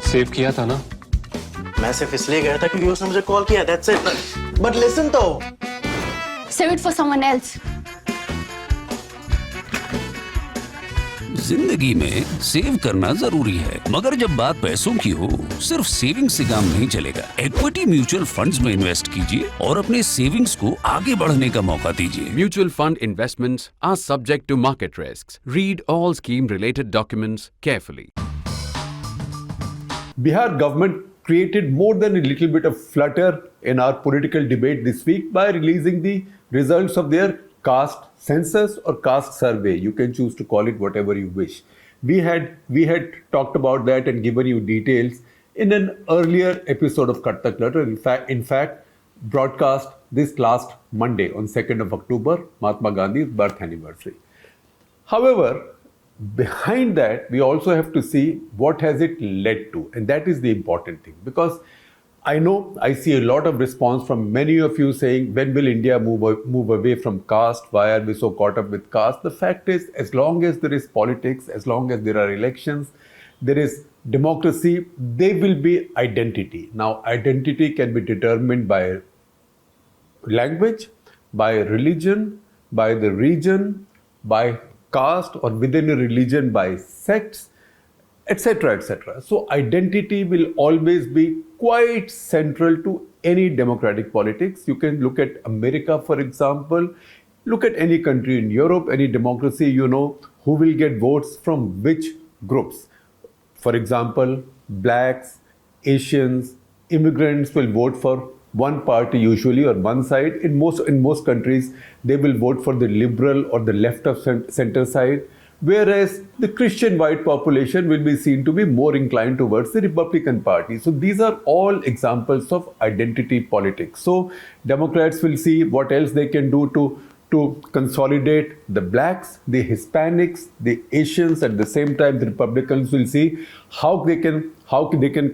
Save किया था ना? मैं सिर्फ इसलिए गया था क्योंकि उसने मुझे कॉल किया, that's it. But listen तो. Save it for someone else. जिंदगी में सेव करना जरूरी है, मगर जब बात पैसों की हो, सिर्फ सेविंग से काम नहीं चलेगा। इक्विटी म्यूचुअल फंड्स में इन्वेस्ट कीजिए और अपने सेविंग्स को आगे बढ़ने का मौका दीजिए। Mutual fund investments are subject to market risks. Read all scheme-related documents carefully. Bihar government created more than a little bit of flutter in our political debate this week by releasing the results of their caste census or caste survey. You can choose to call it whatever you wish. We had talked about that and given you details in an earlier episode of Cut The Clutter. In fact, broadcast this last Monday on 2nd of October, Mahatma Gandhi's birth anniversary. However, behind that, we also have to see what has it led to, and that is the important thing, because I know I see a lot of response from many of you saying, when will India move away from caste? Why are we so caught up with caste? The fact is, as long as there is politics, as long as there are elections, there is democracy, there will be identity. Now, identity can be determined by language, by religion, by the region, by caste, or within a religion by sects, etc., etc. So identity will always be quite central to any democratic politics. You can look at America, for example. Look at any country in Europe, any democracy, you know who will get votes from which groups. For example, blacks, Asians, immigrants will vote for one party usually, or one side. In most countries, they will vote for the liberal or the left of center side, whereas the Christian white population will be seen to be more inclined towards the Republican Party. So these are all examples of identity politics. So Democrats will see what else they can do to consolidate the blacks, the Hispanics, the Asians. At the same time, the Republicans will see how they can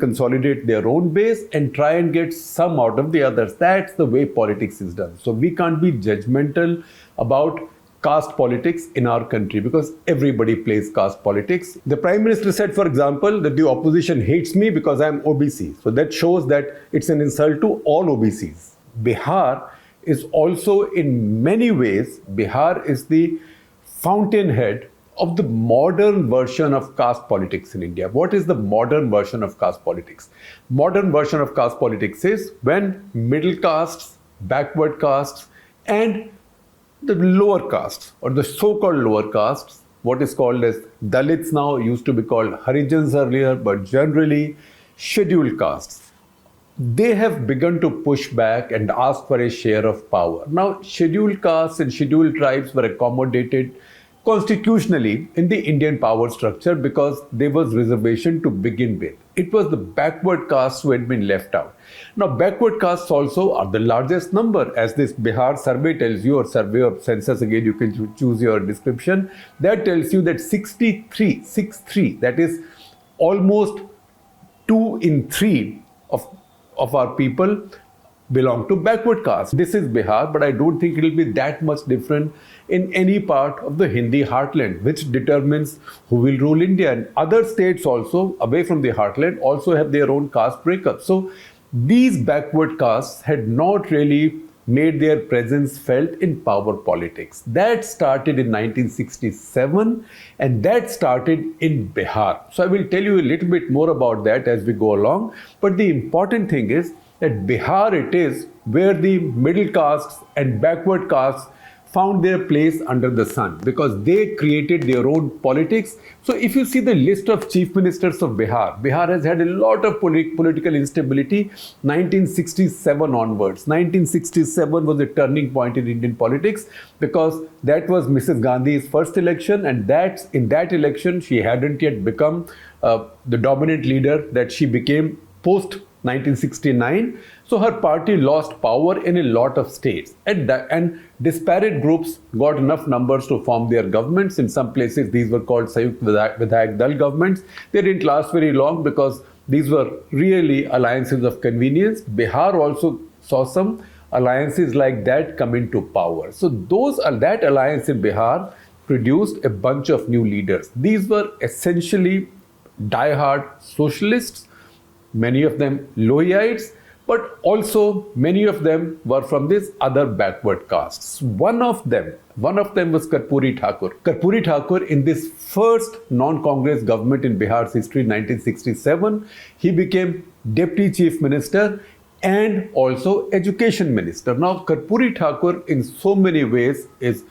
consolidate their own base and try and get some out of the others. That's the way politics is done. So we can't be judgmental about caste politics in our country, because everybody plays caste politics. The Prime Minister said, for example, that the opposition hates me because I'm OBC. So that shows that it's an insult to all OBCs. Bihar is also, in many ways, Bihar is the fountainhead of the modern version of caste politics in India. What is the modern version of caste politics? Modern version of caste politics is when middle castes, backward castes, and the lower castes, or the so-called lower castes, what is called as Dalits now, used to be called Harijans earlier, but generally scheduled castes, they have begun to push back and ask for a share of power. Now, scheduled castes and scheduled tribes were accommodated constitutionally in the Indian power structure because there was reservation to begin with. It was the backward castes who had been left out. Now, backward castes also are the largest number, as this Bihar survey tells you, or survey of census, again you can choose your description, that tells you that 63, that is almost 2 in 3 of our people belong to backward caste. This is Bihar, but I don't think it will be that much different in any part of the Hindi heartland, which determines who will rule India. And other states also, away from the heartland, also have their own caste breakup. So these backward castes had not really made their presence felt in power politics. That started in 1967, and that started in Bihar. So I will tell you a little bit more about that as we go along. But the important thing is that Bihar it is where the middle castes and backward castes found their place under the sun, because they created their own politics. So if you see the list of chief ministers of Bihar, Bihar has had a lot of political instability 1967 onwards. 1967 was a turning point in Indian politics, because that was Mrs. Gandhi's first election, and in that election she hadn't yet become the dominant leader that she became post 1969. So her party lost power in a lot of states, and disparate groups got enough numbers to form their governments. In some places these were called Sayukt Vidhayak Dal governments. They didn't last very long because these were really alliances of convenience. Bihar also saw some alliances like that come into power. So that alliance in Bihar produced a bunch of new leaders. These were essentially die-hard socialists many of them Lohiites, but also many of them were from these other backward castes. One of them was Karpuri Thakur. Karpuri Thakur, in this first non-Congress government in Bihar's history, 1967, he became Deputy Chief Minister and also Education Minister. Now, Karpuri Thakur in so many ways is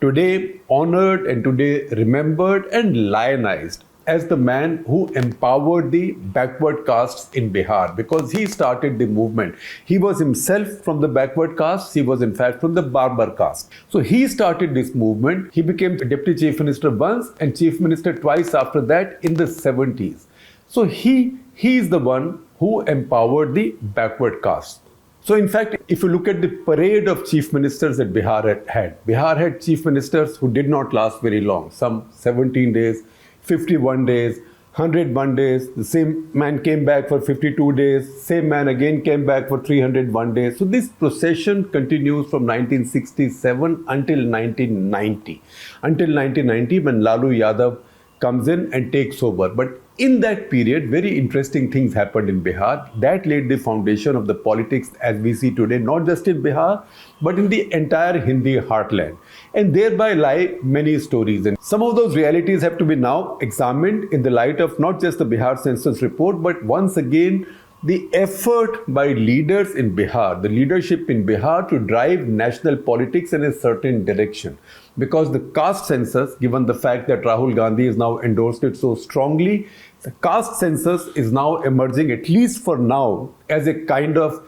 today honored and today remembered and lionized as the man who empowered the backward castes in Bihar, because he started the movement. He was himself from the backward castes. He was in fact from the barbar caste. So he started this movement. He became Deputy Chief Minister once and Chief Minister twice after that in the 70s. So he is the one who empowered the backward castes. So in fact, if you look at the parade of chief ministers that Bihar had chief ministers who did not last very long, some 17 days, 51 days, 101 days. The same man came back for 52 days. Same man again came back for 301 days. So this procession continues from 1967 until 1990. Until 1990 when Lalu Yadav comes in and takes over. But in that period, very interesting things happened in Bihar that laid the foundation of the politics as we see today, not just in Bihar, but in the entire Hindi heartland. And thereby lie many stories. And some of those realities have to be now examined in the light of not just the Bihar census report, but once again, the effort by leaders in Bihar, the leadership in Bihar to drive national politics in a certain direction. Because the caste census, given the fact that Rahul Gandhi has now endorsed it so strongly, the caste census is now emerging, at least for now, as a kind of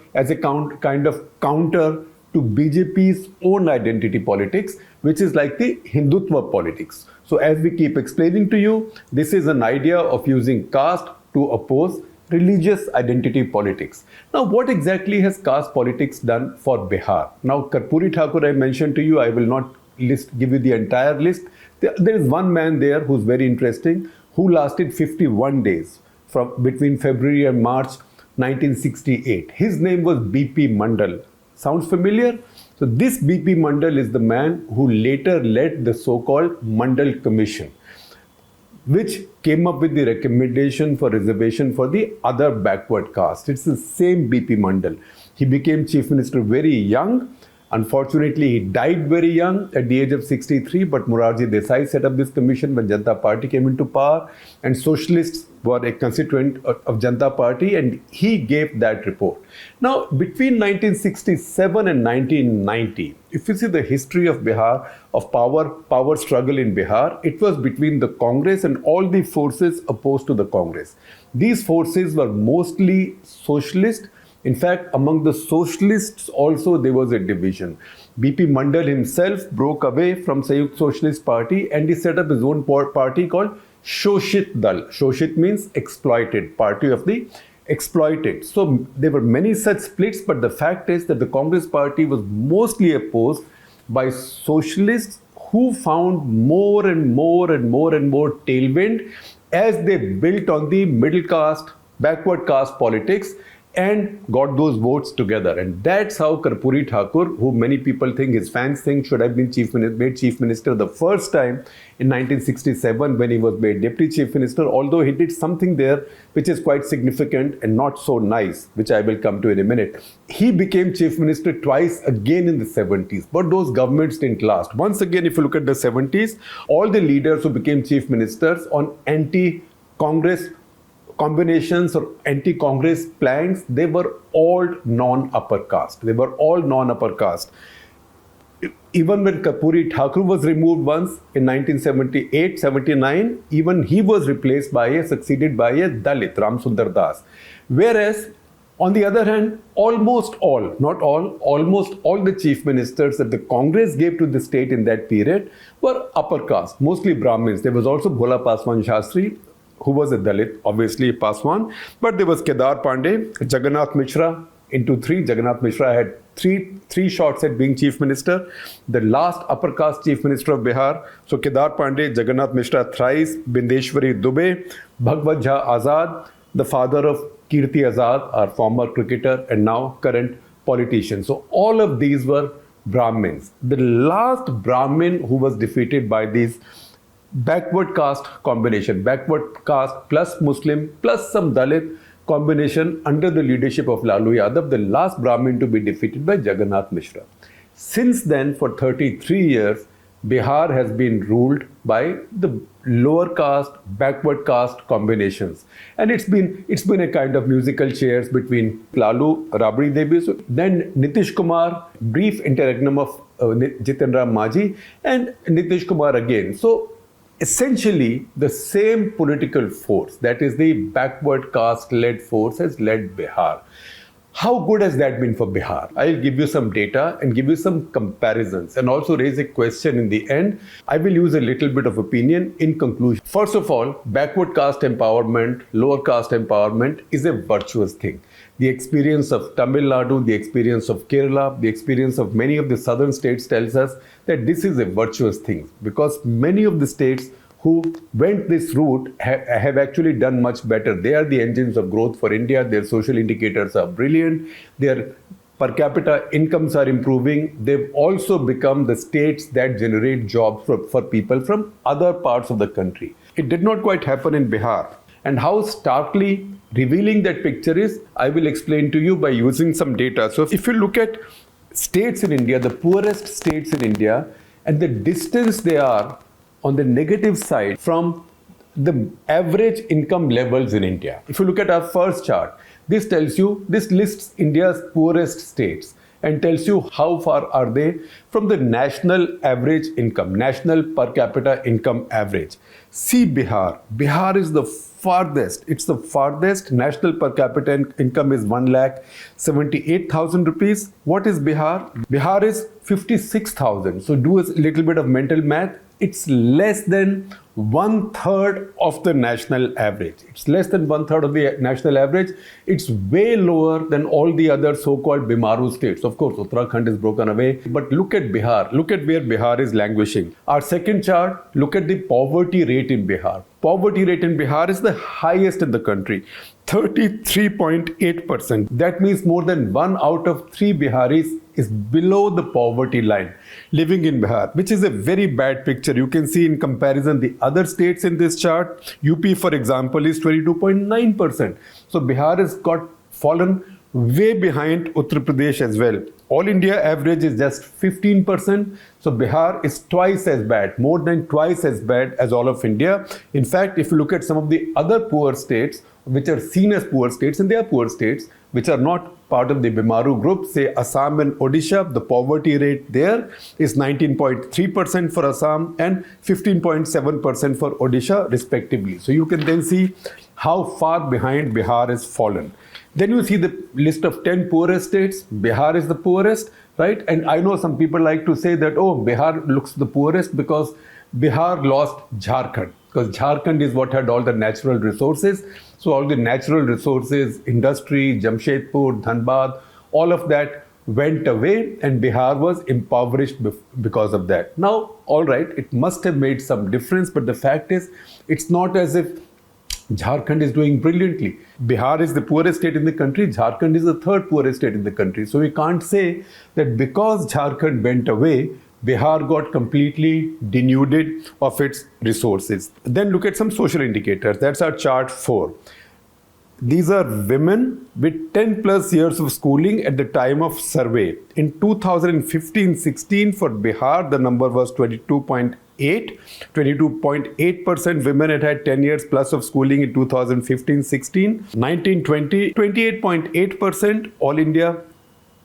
counter to BJP's own identity politics, which is like the Hindutva politics. So as we keep explaining to you, this is an idea of using caste to oppose religious identity politics. Now, what exactly has caste politics done for Bihar? Now, Karpuri Thakur, I mentioned to you, I will not give you the entire list. There is one man there who's very interesting, who lasted 51 days from between February and March 1968. His name was BP Mandal. Sounds familiar? So this BP Mandal is the man who later led the so-called Mandal Commission, which came up with the recommendation for reservation for the other backward caste. It's the same BP Mandal. He became Chief Minister very young. Unfortunately, he died very young at the age of 63, but Morarji Desai set up this commission when Janata Party came into power, and socialists were a constituent of Janata Party, and he gave that report. Now, between 1967 and 1990, if you see the history of Bihar, of power struggle in Bihar, it was between the Congress and all the forces opposed to the Congress. These forces were mostly socialist. In fact, among the socialists also there was a division. BP Mandal himself broke away from Sayukt Socialist Party and he set up his own party called Shoshit Dal. Shoshit means exploited, party of the exploited. So there were many such splits, but the fact is that the Congress party was mostly opposed by socialists who found more and more tailwind as they built on the middle caste, backward caste politics and got those votes together. And that's how Karpuri Thakur, who many people think, his fans think, should have been made Chief Minister the first time in 1967 when he was made Deputy Chief Minister, although he did something there which is quite significant and not so nice, which I will come to in a minute. He became Chief Minister twice again in the 70s, but those governments didn't last. Once again, if you look at the 70s, all the leaders who became Chief Ministers on anti-Congress combinations or anti-Congress plans, they were all non-upper caste. Even when Karpuri Thakur was removed once in 1978-79, even he was succeeded by a Dalit, Ram Sundar Das. Whereas, on the other hand, almost all the chief ministers that the Congress gave to the state in that period were upper caste, mostly Brahmins. There was also Bhola Paswan Shastri, who was a Dalit, obviously Paswan, but there was Kedar Pandey, Jagannath Mishra, into three. Jagannath Mishra had three shots at being Chief Minister, the last upper caste Chief Minister of Bihar. So Kedar Pandey, Jagannath Mishra thrice, Bindeshwari Dubey, Bhagwat Jha Azad, the father of Kirti Azad, our former cricketer and now current politician. So all of these were Brahmins. The last Brahmin who was defeated by these backward caste combination, backward caste plus Muslim plus some Dalit, combination under the leadership of Lalu Yadav, the last Brahmin to be defeated by Jagannath Mishra. Since then, for 33 years, Bihar has been ruled by the lower caste, backward caste combinations. And it's been a kind of musical chairs between Lalu, Rabri Devi, then Nitish Kumar, brief interregnum of Jiten Ram Majhi, and Nitish Kumar again. So essentially, the same political force, that is the backward caste-led force, has led Bihar. How good has that been for Bihar? I'll give you some data and give you some comparisons and also raise a question in the end. I will use a little bit of opinion in conclusion. First of all, backward caste empowerment, lower caste empowerment is a virtuous thing. The experience of Tamil Nadu, the experience of Kerala, the experience of many of the southern states tells us that this is a virtuous thing, because many of the states who went this route have actually done much better. They are the engines of growth for India. Their social indicators are brilliant. Their per capita incomes are improving. They've also become the states that generate jobs for people from other parts of the country. It did not quite happen in Bihar. And how starkly revealing that picture is, I will explain to you by using some data. So if you look at states in India, the poorest states in India, and the distance they are on the negative side from the average income levels in India. If you look at our first chart, this lists India's poorest states and tells you how far are they from the national average income, national per capita income average. See Bihar. Bihar is the farthest. It's the farthest. National per capita income is 1,78,000 rupees. What is Bihar? Bihar is 56,000. So do a little bit of mental math. It's less than 1/3 of the national average. It's less than 1/3 of the national average. It's way lower than all the other so-called Bimaru states. Of course, Uttarakhand is broken away. But look at Bihar. Look at where Bihar is languishing. Our second chart, look at the poverty rate in Bihar. Poverty rate in Bihar is the highest in the country. 33.8%. That means more than 1 out of 3 Biharis is below the poverty line living in Bihar, which is a very bad picture. You can see in comparison the other states in this chart. UP, for example, is 22.9%. So Bihar has fallen way behind Uttar Pradesh as well. All India average is just 15%. So Bihar is twice as bad, more than twice as bad as all of India. In fact, if you look at some of the other poor states, which are seen as poor states, and they are poor states, which are not part of the Bimaru group, say Assam and Odisha, the poverty rate there is 19.3% for Assam and 15.7% for Odisha respectively. So you can then see how far behind Bihar has fallen. Then you see the list of 10 poorest states. Bihar is the poorest, right? And I know some people like to say that, oh, Bihar looks the poorest because Bihar lost Jharkhand, because Jharkhand is what had all the natural resources. So all the natural resources, industry, Jamshedpur, Dhanbad, all of that went away and Bihar was impoverished because of that. Now, all right, it must have made some difference, but the fact is, it's not as if Jharkhand is doing brilliantly. Bihar is the poorest state in the country. Jharkhand is the third poorest state in the country. So we can't say that because Jharkhand went away, Bihar got completely denuded of its resources. Then look at some social indicators. That's our chart 4. These are women with 10 plus years of schooling at the time of survey. In 2015-16 for Bihar, the number was 22.8. 22.8% women had 10 years plus of schooling in 2015-16. 1920, 28.8%. All India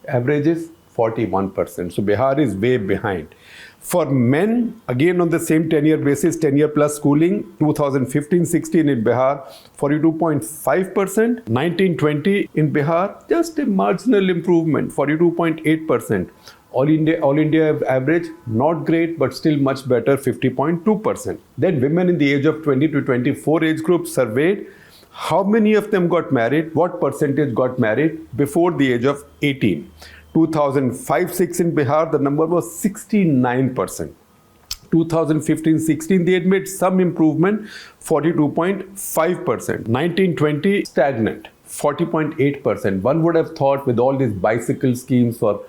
average is 41%. So Bihar is way behind. For men, again on the same 10-year basis, 10-year plus schooling, 2015-16 in Bihar, 42.5%. 1920 in Bihar, just a marginal improvement, 42.8%. All India average, not great, but still much better, 50.2%. Then women in the age of 20 to 24 age group surveyed. How many of them got married? What percentage got married before the age of 18? 2005-6 in Bihar, the number was 69%. 2015-16, they had made some improvement, 42.5%. 1920, stagnant, 40.8%. One would have thought with all these bicycle schemes for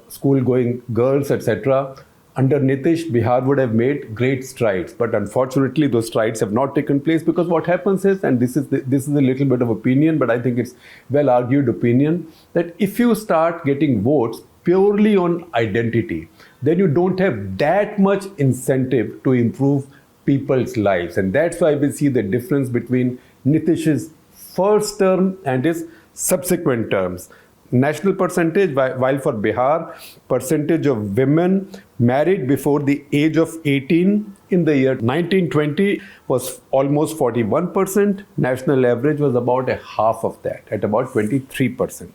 school-going girls, etc., Under Nitish, Bihar would have made great strides, but unfortunately, those strides have not taken place because what happens is, and this is a little bit of opinion, but I think it's well argued opinion, that if you start getting votes purely on identity, then you don't have that much incentive to improve people's lives, and that's why we see the difference between Nitish's first term and his subsequent terms. National percentage, while for Bihar, percentage of women married before the age of 18 in the year 1920 was almost 41%. National average was about a half of that, at about 23%.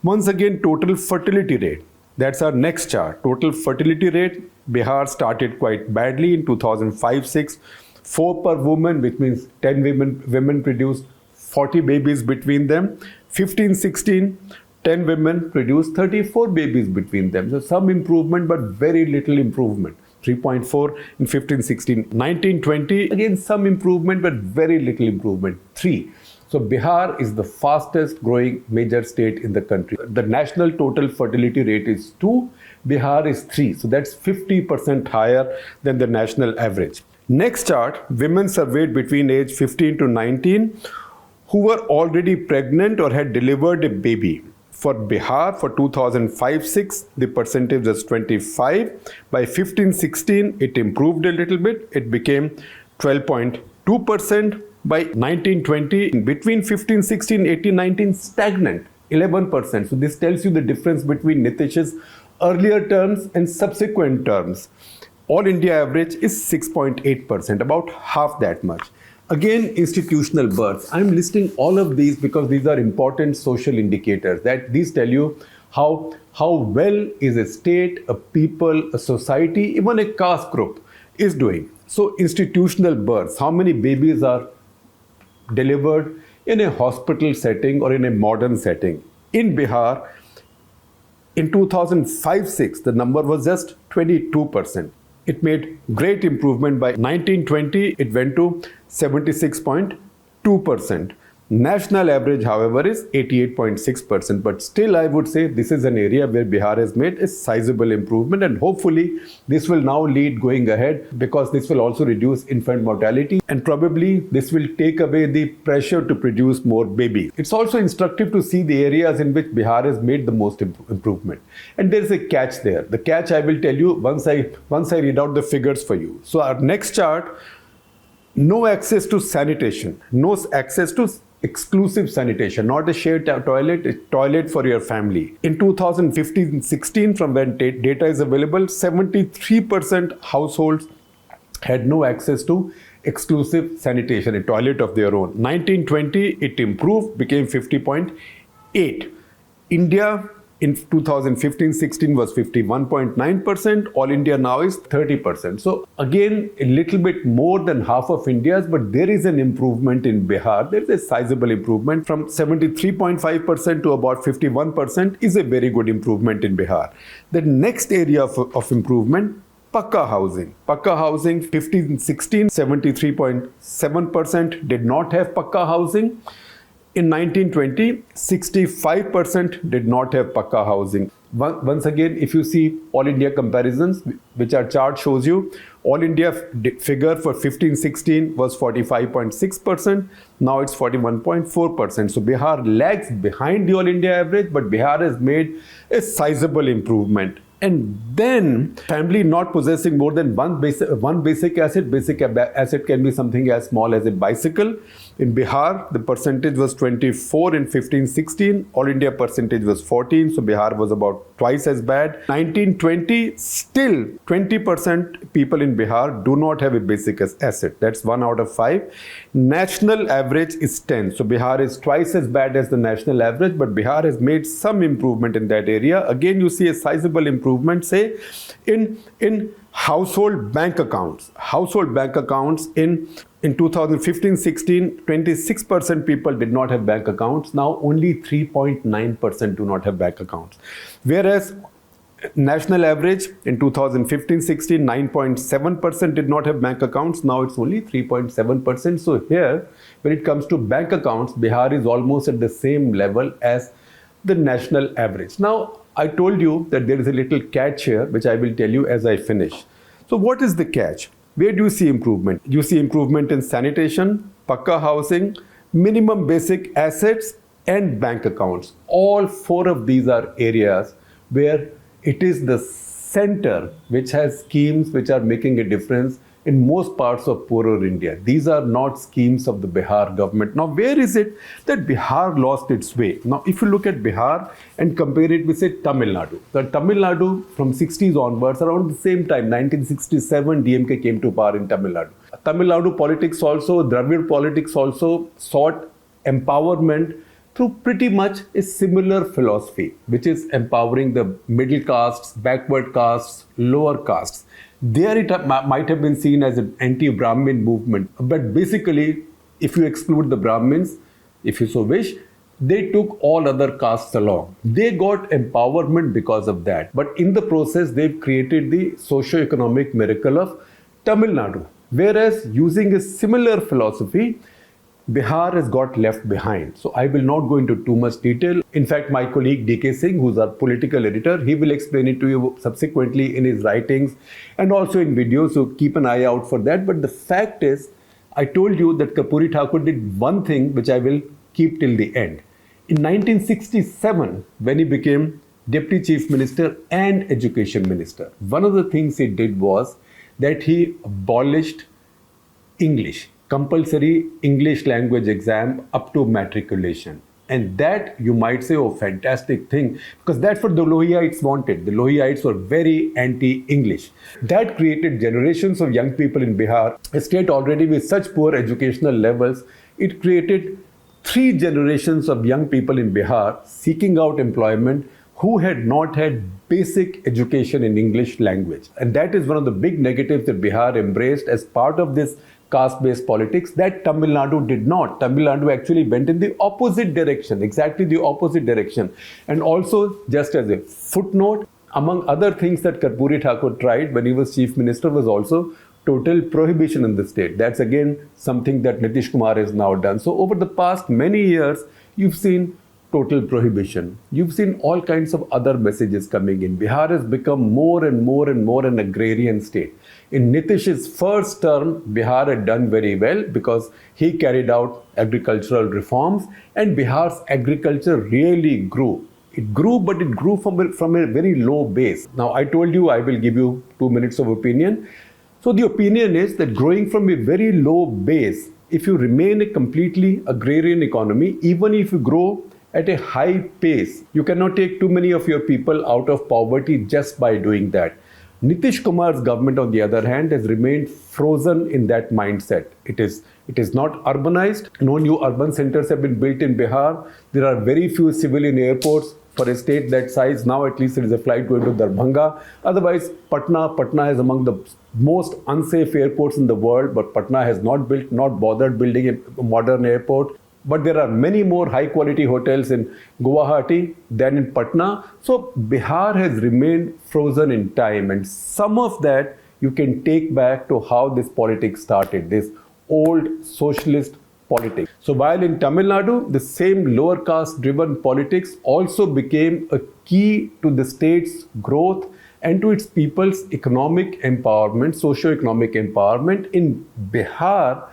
Once again, total fertility rate. That's our next chart. Total fertility rate, Bihar started quite badly in 2005-06. 4 per woman, which means 10 women produced 40 babies between them. 15-16, 10 women produced 34 babies between them. So some improvement, but very little improvement. 3.4 in 15-16. 19-20, again some improvement, but very little improvement. 3. So Bihar is the fastest growing major state in the country. The national total fertility rate is 2, Bihar is 3. So that's 50% higher than the national average. Next chart, women surveyed between age 15 to 19 who were already pregnant or had delivered a baby. For Bihar, for 2005-06, the percentage was 25. By 15-16, it improved a little bit. It became 12.2%. By 1920, between 15-16, 18-19, stagnant, 11%. So this tells you the difference between Nitish's earlier terms and subsequent terms. All India average is 6.8%, about half that much. Again, institutional births. I'm listing all of these because these are important social indicators, that these tell you how well is a state, a people, a society, even a caste group is doing. So institutional births, how many babies are delivered in a hospital setting or in a modern setting. In Bihar, in 2005-06, the number was just 22%. It made great improvement. By 1920, it went to 76.2%. National average, however, is 88.6%. But still, I would say this is an area where Bihar has made a sizable improvement, and hopefully this will now lead going ahead, because this will also reduce infant mortality, and probably this will take away the pressure to produce more babies. It's also instructive to see the areas in which Bihar has made the most improvement. And there is a catch there. The catch I will tell you once I read out the figures for you. So our next chart, no access to sanitation, no access to exclusive sanitation, not a shared toilet, a toilet for your family. In 2015-16, from when data is available, 73% households had no access to exclusive sanitation, a toilet of their own. 1920, it improved, became 50.8. India in 2015-16 was 51.9%. All India now is 30%. So again, a little bit more than half of India's, but there is an improvement in Bihar. There is a sizable improvement from 73.5% to about 51% is a very good improvement in Bihar. The next area of improvement, Pakka housing. Pakka housing, 15-16, 73.7% did not have Pakka housing. In 1920, 65% did not have Pakka housing. Once again, if you see all India comparisons, which our chart shows you, all India figure for 15-16 was 45.6%. Now it's 41.4%. So Bihar lags behind the all India average, but Bihar has made a sizable improvement. And then family not possessing more than one basic asset. Basic asset can be something as small as a bicycle. In Bihar, the percentage was 24 in 15-16. All India percentage was 14. So Bihar was about twice as bad. 1920, still 20% people in Bihar do not have a basic asset. That's 1 out of 5. National average is 10. So Bihar is twice as bad as the national average, but Bihar has made some improvement in that area. Again, you see a sizable improvement, say, in household bank accounts. Household bank accounts in 2015-16, 26% people did not have bank accounts. Now only 3.9% do not have bank accounts. Whereas national average in 2015-16, 9.7% did not have bank accounts. Now it's only 3.7%. So here, when it comes to bank accounts, Bihar is almost at the same level as the national average. Now, I told you that there is a little catch here, which I will tell you as I finish. So what is the catch? Where do you see improvement? You see improvement in sanitation, pakka housing, minimum basic assets, and bank accounts. All four of these are areas where it is the center which has schemes which are making a difference in most parts of poorer India. These are not schemes of the Bihar government. Now, where is it that Bihar lost its way? Now, if you look at Bihar and compare it with, say, Tamil Nadu. The Tamil Nadu from 60s onwards, around the same time, 1967, DMK came to power in Tamil Nadu. Tamil Nadu politics also, Dravid politics also sought empowerment through pretty much a similar philosophy, which is empowering the middle castes, backward castes, lower castes. There it might have been seen as an anti-Brahmin movement. But basically, if you exclude the Brahmins, if you so wish, they took all other castes along. They got empowerment because of that. But in the process, they've created the socio-economic miracle of Tamil Nadu. Whereas using a similar philosophy, Bihar has got left behind. So I will not go into too much detail. In fact, my colleague DK Singh, who's our political editor, he will explain it to you subsequently in his writings and also in videos. So keep an eye out for that. But the fact is, I told you that Kapuri Thakur did one thing which I will keep till the end. In 1967, when he became Deputy Chief Minister and Education Minister, one of the things he did was that he abolished English. Compulsory English language exam up to matriculation. And that, you might say, oh, fantastic thing, because that's what the Lohiites wanted. The Lohiites were very anti-English. That created generations of young people in Bihar, a state already with such poor educational levels. It created 3 generations of young people in Bihar seeking out employment who had not had basic education in English language. And that is one of the big negatives that Bihar embraced as part of this caste-based politics that Tamil Nadu did not. Tamil Nadu actually went in the opposite direction, exactly the opposite direction. And also, just as a footnote, among other things that Karpuri Thakur tried when he was Chief Minister was also total prohibition in the state. That's again something that Nitish Kumar has now done. So over the past many years, you've seen total prohibition. You've seen all kinds of other messages coming in. Bihar has become more and more and more an agrarian state. In Nitish's first term, Bihar had done very well because he carried out agricultural reforms and Bihar's agriculture really grew. It grew, but it grew from a very low base. Now, I told you I will give you 2 minutes of opinion. So the opinion is that growing from a very low base, if you remain a completely agrarian economy, even if you grow at a high pace, you cannot take too many of your people out of poverty just by doing that. Nitish Kumar's government, on the other hand, has remained frozen in that mindset. It is not urbanized. No new urban centers have been built in Bihar. There are very few civilian airports for a state that size. Now at least there is a flight going to Darbhanga. Otherwise, Patna is among the most unsafe airports in the world, but Patna has not bothered building a modern airport. But there are many more high-quality hotels in Guwahati than in Patna. So Bihar has remained frozen in time. And some of that you can take back to how this politics started, this old socialist politics. So while in Tamil Nadu, the same lower caste-driven politics also became a key to the state's growth and to its people's economic empowerment, socio-economic empowerment. In Bihar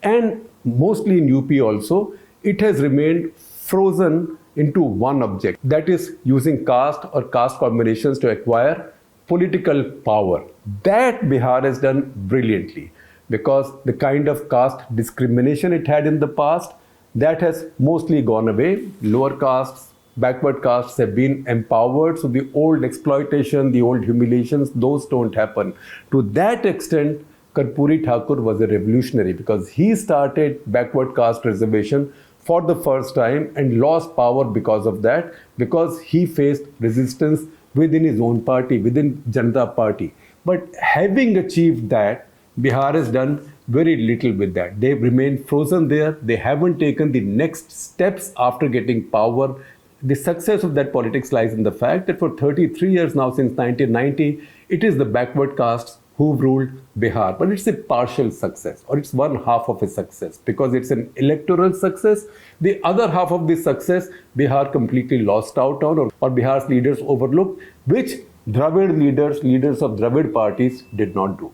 and mostly in UP also, it has remained frozen into one object, that is using caste or caste combinations to acquire political power. That Bihar has done brilliantly because the kind of caste discrimination it had in the past, that has mostly gone away. Lower castes, backward castes have been empowered, so the old exploitation, the old humiliations, those don't happen. To that extent, Karpuri Thakur was a revolutionary because he started backward caste reservation for the first time and lost power because of that, because he faced resistance within his own party, within Janata Party. But having achieved that, Bihar has done very little with that. They've remained frozen there. They haven't taken the next steps after getting power. The success of that politics lies in the fact that for 33 years now, since 1990, it is the backward castes who ruled Bihar. But it's a partial success, or it's one half of a success, because it's an electoral success. The other half of the success, Bihar completely lost out on, or Bihar's leaders overlooked, which Dravid leaders of Dravid parties did not do.